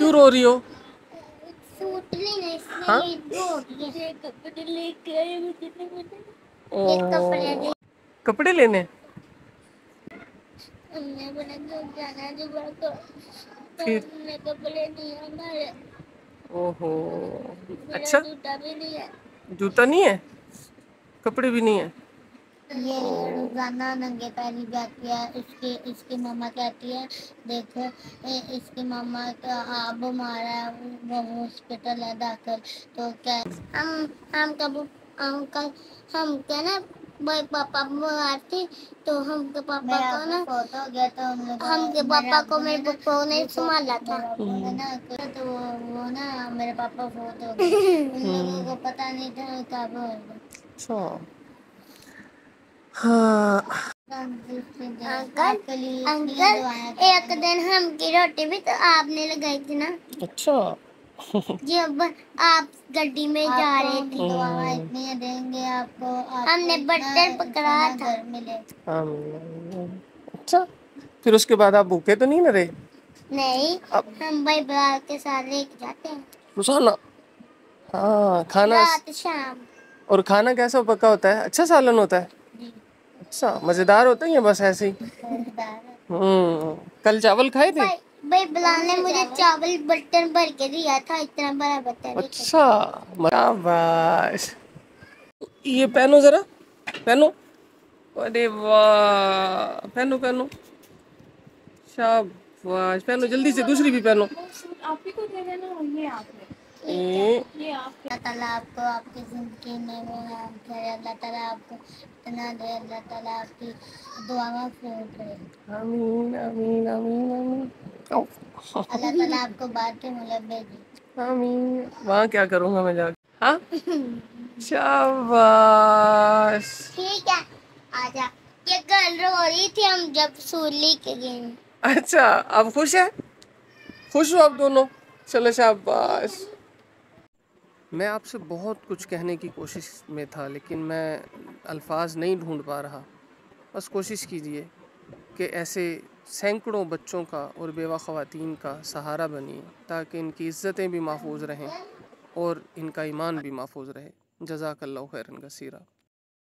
क्यों रो रही हो? सूट लेने हाँ? इसलिए कपड़े लेके आए मुझे ओ, कपड़े लेने? हमने बोला तो जाना है दुबई को, तो फिर? हमने कपड़े नहीं है हमारे, ओहो, मेरा अच्छा, जूता भी नहीं है। जूता नहीं है, कपड़े भी नहीं है। ये ओ, रोजाना नंगे पैरी जाती है। इसकी मम्मा कहती है देखो इसकी मम्मा का आप बीमार है, वो हॉस्पिटल है दाखिल। तो क्या हम कब हम कल हम क्या ना भाई पापा बीमार थे, तो हमके पापा को ना फोटो हो गया, तो हमके पापा को मेरे पप्पा ने संभाला था ना, तो वो ना मेरे पापा फोटो हो गए, उन लोगों को पता नहीं था कब होगा। अच्छा, हाँ। अंकल एक दिन हम की रोटी भी तो आपने लगाई थी ना। अच्छा। जब आप गड्डी में जा रहे थे इतनी देंगे आपको, हमने बर्तन पकड़ा था घर मिले। अच्छा, फिर उसके बाद आप भूखे तो नहीं न रहे? नहीं, अब हम भाई बाहर के साथ लेके जाते हैं रोजाना? हाँ, खाना। रात शाम। और खाना कैसा पका होता है? अच्छा सालन होता है? जी अच्छा, मजेदार होता है या बस ऐसे ही? कल चावल खाए थे? भाई बिलाल ने मुझे चावल बर्तन भर के दिया था, इतना बड़ा बर्तन। अच्छा, शाबाश। ये पहनो जरा, पहनो। अरे वाह, पहनो पहनो, शाबाश, पहनो जल्दी से, दूसरी भी पहनो। आप ही को दे देना, ये आपने ये आप। अल्लाह ताला आपको आपकी ज़िंदगी में अल्लाह ताला आपको इतना दे, अल्लाह ताला आपकी दुआएं पूरी करे। आमीन आमीन आमीन आमीन। अल्लाह ताला आपको बात के मतलब भेजे। आमीन। वहाँ क्या करूँगा मैं जाके? हाँ, शाबाश। ठीक है, आजा। ये गर्ल रो रही थी हम जब सूली के गए। अच्छा, अब खुश है? खुश हो आप दोनों? चलो शाबाश। मैं आपसे बहुत कुछ कहने की कोशिश में था, लेकिन मैं अल्फाज नहीं ढूंढ पा रहा। बस कोशिश कीजिए कि ऐसे सैकड़ों बच्चों का और बेवा ख़वातीन का सहारा बनिए, ताकि इनकी इज़्ज़तें भी महफूज रहें और इनका ईमान भी महफूज रहे। जज़ाकल्लाहु खैरन कसीरा।